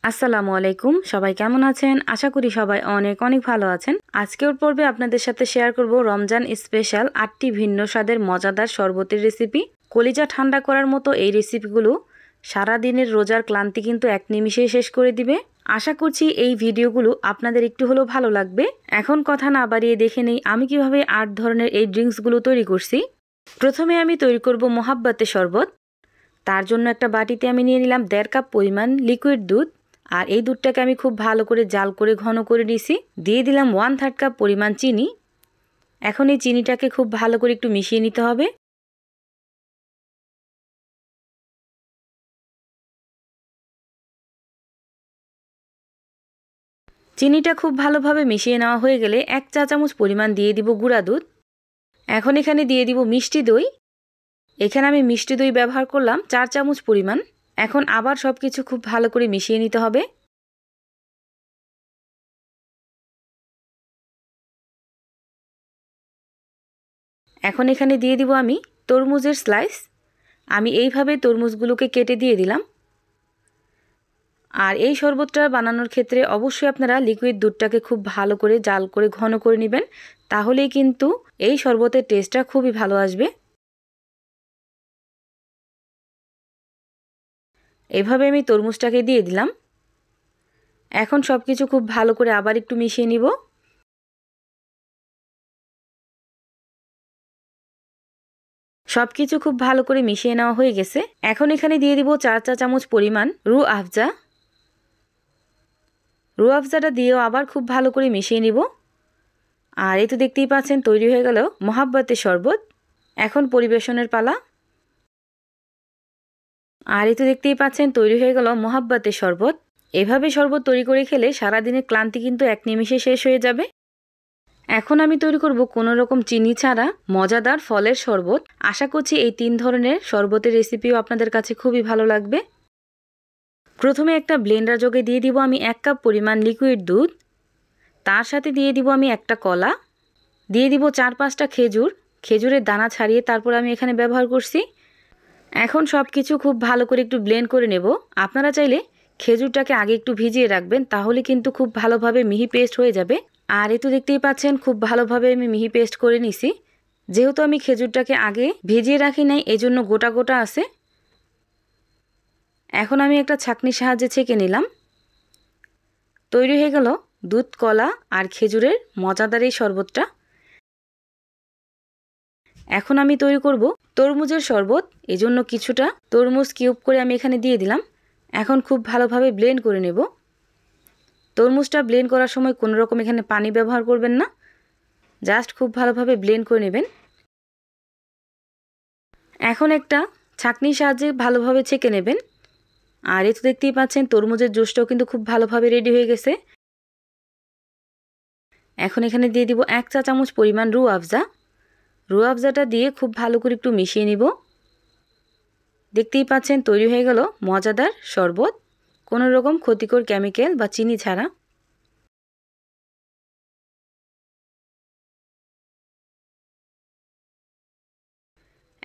আসসালামু আলাইকুম, সবাই কেমন আছেন? আশা করি সবাই অনেক অনেক ভালো আছেন। আজকের পর্বে আপনাদের সাথে শেয়ার করব রমজান স্পেশাল 8টি ভিন্ন স্বাদের মজাদার শরবতের রেসিপি। কলিজা ঠান্ডা করার মতো এই রেসিপিগুলো সারা দিনের রোজার ক্লান্তি কিন্তু এক নিমিষেই শেষ করে দিবে। আশা করছি এই ভিডিওগুলো আপনাদের একটু হলেও ভালো লাগবে। এখন কথা না বাড়িয়ে দেখে নেই আমি কিভাবে 8 ধরনের এই ড্রিঙ্কসগুলো তৈরি করছি। প্রথমে আমি তৈরি করব মোহাব্বতে শরবত। তার জন্য একটা বাটিতে আমি নিয়ে নিলাম 1.5 কাপ পরিমাণ লিকুইড দুধ। আর এই দুধটাকে আমি খুব ভালো করে জাল করে ঘন করে নিয়েছি। দিয়ে দিলাম 1/3 কাপ পরিমাণ চিনি। এখন এই চিনিটাকে খুব ভালো করে একটু মিশিয়ে নিতে হবে। চিনিটা খুব ভালোভাবে মিশিয়ে নেওয়া হয়ে গেলে 1 চা চামচ পরিমাণ দিয়ে দিব গুঁড়া দুধ। এখন এখানে দিয়ে দিব মিষ্টি দই। এখানে আমি মিষ্টি দই ব্যবহার করলাম 4 চামচ পরিমাণ। এখন আবার সব কিছু খুব ভালো করে মিশিয়ে নিতে হবে। এখন এখানে দিয়ে দিব আমি তরমুজের স্লাইস। আমি এইভাবে তরমুজগুলোকে কেটে দিয়ে দিলাম। আর এই শরবতটা বানানোর ক্ষেত্রে অবশ্যই আপনারা লিকুইড দুধটাকে খুব ভালো করে জাল করে ঘন করে নেবেন, তাহলেই কিন্তু এই শরবতের টেস্টটা খুবই ভালো আসবে। এভাবে আমি তরমুজটাকে দিয়ে দিলাম। এখন সব কিছু খুব ভালো করে আবার একটু মিশিয়ে নিব। সব কিছু খুব ভালো করে মিশিয়ে নেওয়া হয়ে গেছে। এখন এখানে দিয়ে দিব 4 চা চামচ পরিমাণ রুহ আফজা। রুহ আফজাটা দিয়েও আবার খুব ভালো করে মিশিয়ে নিব। আর এই তো দেখতেই পাচ্ছেন তৈরি হয়ে গেল মোহাব্বতের শরবত। এখন পরিবেশনের পালা। আর এই তো দেখতেই পাচ্ছেন তৈরি হয়ে গেল মোহাব্বতের শরবত। এভাবে শরবত তৈরি করে খেলে সারাদিনের ক্লান্তি কিন্তু এক নিমিষে শেষ হয়ে যাবে। এখন আমি তৈরি করব কোনো রকম চিনি ছাড়া মজাদার ফলের শরবত। আশা করছি এই 3 ধরনের শরবতের রেসিপিও আপনাদের কাছে খুবই ভালো লাগবে। প্রথমে একটা ব্লেন্ডার জগে দিয়ে দিব আমি 1 কাপ পরিমাণ লিকুইড দুধ। তার সাথে দিয়ে দিব আমি একটা কলা। দিয়ে দিব 4-5টা খেজুর। খেজুরের দানা ছাড়িয়ে তারপর আমি এখানে ব্যবহার করছি। এখন সব কিছু খুব ভালো করে একটু ব্লেন্ড করে নেব। আপনারা চাইলে খেজুরটাকে আগে একটু ভিজিয়ে রাখবেন, তাহলে কিন্তু খুব ভালোভাবে মিহি পেস্ট হয়ে যাবে। আর এই তো দেখতেই পাচ্ছেন খুব ভালোভাবে আমি মিহি পেস্ট করে নিছি। যেহেতু আমি খেজুরটাকে আগে ভিজিয়ে রাখি নাই, এজন্য গোটা গোটা আছে। এখন আমি একটা ছাঁকনির সাহায্যে ছেঁকে নিলাম। তৈরি হয়ে গেল দুধ, কলা আর খেজুরের মজাদার এই শরবতটা। এখন আমি তৈরি করব তরমুজের শরবত। এজন্য কিছুটা তরমুজ কিউব করে আমি এখানে দিয়ে দিলাম। এখন খুব ভালোভাবে ব্লেন্ড করে নেব। তরমুজটা ব্লেন্ড করার সময় কোনো রকম এখানে পানি ব্যবহার করবেন না, জাস্ট খুব ভালোভাবে ব্লেন্ড করে নেবেন। এখন একটা ছাঁকনির সাহায্যে ভালোভাবে ছেঁকে নেবেন। আর এই তো দেখতেই পাচ্ছেন তরমুজের জুসটাও কিন্তু খুব ভালোভাবে রেডি হয়ে গেছে। এখন এখানে দিয়ে দিব 1 চা চামচ পরিমাণ রুহ আফজা। রুহ আফজাটা দিয়ে খুব ভালো করে একটু মিশিয়ে নিব। দেখতেই পাচ্ছেন তৈরি হয়ে গেল মজাদার শরবত, কোনো রকম ক্ষতিকর কেমিক্যাল বা চিনি ছাড়া।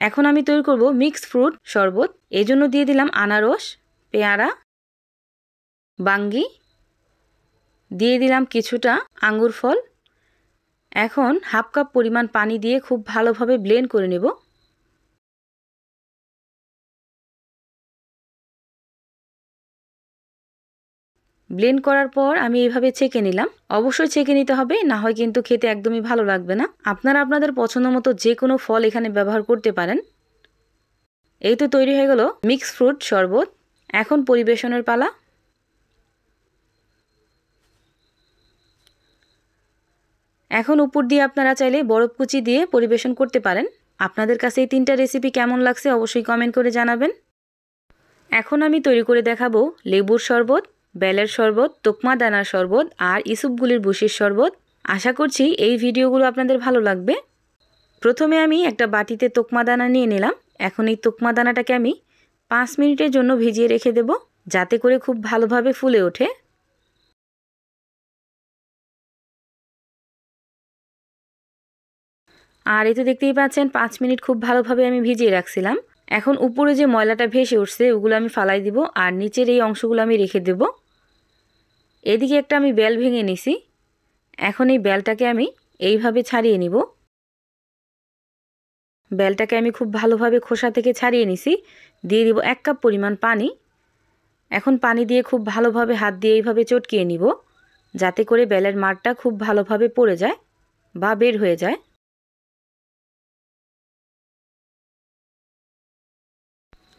এখন আমি তৈরি করব মিক্সড ফ্রুট শরবত। এই জন্য দিয়ে দিলাম আনারস, পেয়ারা, বাঙ্গি, দিয়ে দিলাম কিছুটা আঙ্গুর ফল। এখন 1/2 কাপ পরিমাণ পানি দিয়ে খুব ভালোভাবে ব্লেন্ড করে নেব। ব্লেন্ড করার পর আমি এইভাবে ছেঁকে নিলাম। অবশ্যই ছেঁকে নিতে হবে, না হয় কিন্তু খেতে একদমই ভালো লাগবে না। আপনারা আপনাদের পছন্দ মতো যে কোনো ফল এখানে ব্যবহার করতে পারেন। এই তো তৈরি হয়ে গেল মিক্স ফ্রুট শরবত। এখন পরিবেশনের পালা। এখন উপর দিয়ে আপনারা চাইলে বরফ কুচি দিয়ে পরিবেশন করতে পারেন। আপনাদের কাছে এই 3টা রেসিপি কেমন লাগছে অবশ্যই কমেন্ট করে জানাবেন। এখন আমি তৈরি করে দেখাবো লেবুর শরবত, বেলের শরবত, তোকমা দানার শরবত আর ইসুপগুলির বুশির শরবত। আশা করছি এই ভিডিওগুলো আপনাদের ভালো লাগবে। প্রথমে আমি একটা বাটিতে তোকমা দানা নিয়ে নিলাম। এখন এই তোকমা দানাটাকে আমি 5 মিনিটের জন্য ভিজিয়ে রেখে দেব, যাতে করে খুব ভালোভাবে ফুলে ওঠে। আর এই তো দেখতেই পাচ্ছেন 5 মিনিট খুব ভালোভাবে আমি ভিজিয়ে রাখছিলাম। এখন উপরে যে ময়লাটা ভেসে উঠছে ওগুলো আমি ফালাই দিব, আর নিচের এই অংশগুলো আমি রেখে দেব। এদিকে একটা আমি বেল ভেঙে নিছি। এখন এই বেলটাকে আমি এইভাবে ছাড়িয়ে নিব। বেলটাকে আমি খুব ভালোভাবে খোসা থেকে ছাড়িয়ে নিছি। দিয়ে দিব 1 কাপ পরিমাণ পানি। এখন পানি দিয়ে খুব ভালোভাবে হাত দিয়ে এইভাবে চটকিয়ে নিব, যাতে করে বেলের মারটা খুব ভালোভাবে পড়ে যায় বা বের হয়ে যায়।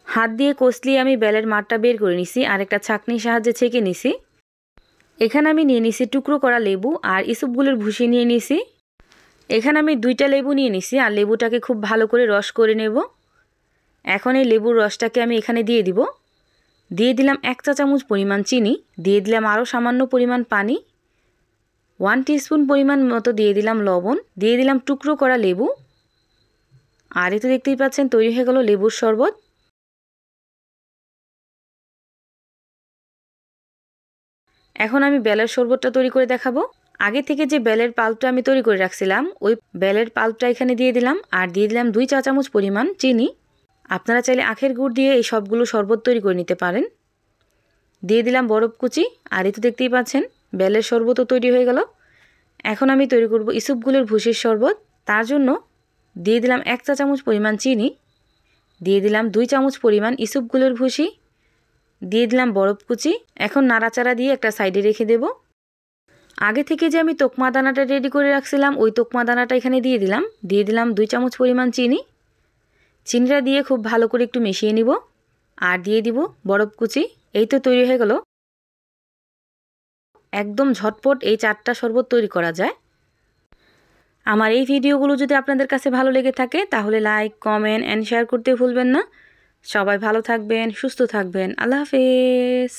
হাত দিয়ে কষলিয়ে আমি বেলের মারটা বের করে নিছি আর একটা ছাঁকনির সাহায্যে ছেঁকে নিছি। এখানে আমি নিয়ে নিছি টুকরো করা লেবু আর ইসবগুলের ভুসি নিয়ে নিছি। এখানে আমি 2টা লেবু নিয়ে নিছি আর লেবুটাকে খুব ভালো করে রস করে নেব। এখন এই লেবুর রসটাকে আমি এখানে দিয়ে দিব। দিয়ে দিলাম 1 চা চামচ পরিমাণ চিনি, দিয়ে দিলাম আরও সামান্য পরিমাণ পানি, 1 টিস্পুন পরিমাণ মতো দিয়ে দিলাম লবণ, দিয়ে দিলাম টুকরো করা লেবু। আর এই তো দেখতেই পাচ্ছেন তৈরি হয়ে গেল লেবুর শরবত। এখন আমি বেলের শরবতটা তৈরি করে দেখাবো। আগে থেকে যে বেলের পাল্পটা আমি তৈরি করে রাখছিলাম, ওই বেলের পাল্পটা এখানে দিয়ে দিলাম আর দিয়ে দিলাম 2 চা চামচ পরিমাণ চিনি। আপনারা চাইলে আখের গুড় দিয়ে এই সবগুলো শরবত তৈরি করে নিতে পারেন। দিয়ে দিলাম বরফ কুচি আর এই তো দেখতেই পাচ্ছেন বেলের শরবতও তৈরি হয়ে গেল। এখন আমি তৈরি করব ইসবগুলের ভুসির শরবত। তার জন্য দিয়ে দিলাম 1 চা চামচ পরিমাণ চিনি, দিয়ে দিলাম 2 চামচ পরিমাণ ইসবগুলের ভুসি, দিয়ে দিলাম বরফ কুচি। এখন নাড়াচাড়া দিয়ে একটা সাইডে রেখে দেব। আগে থেকে যে আমি তোকমা দানাটা রেডি করে রাখছিলাম, ওই তোকমা দানাটা এখানে দিয়ে দিলাম 2 চামচ পরিমাণ চিনি। চিনিটা দিয়ে খুব ভালো করে একটু মিশিয়ে নিব আর দিয়ে দিব বরফ কুচি। এই তো তৈরি হয়ে গেল। একদম ঝটপট এই 4টা শরবত তৈরি করা যায়। আমার এই ভিডিওগুলো যদি আপনাদের কাছে ভালো লেগে থাকে তাহলে লাইক, কমেন্ট অ্যান্ড শেয়ার করতে ভুলবেন না। সবাই ভালো থাকবেন, সুস্থ থাকবেন। আল্লাহ হাফেজ।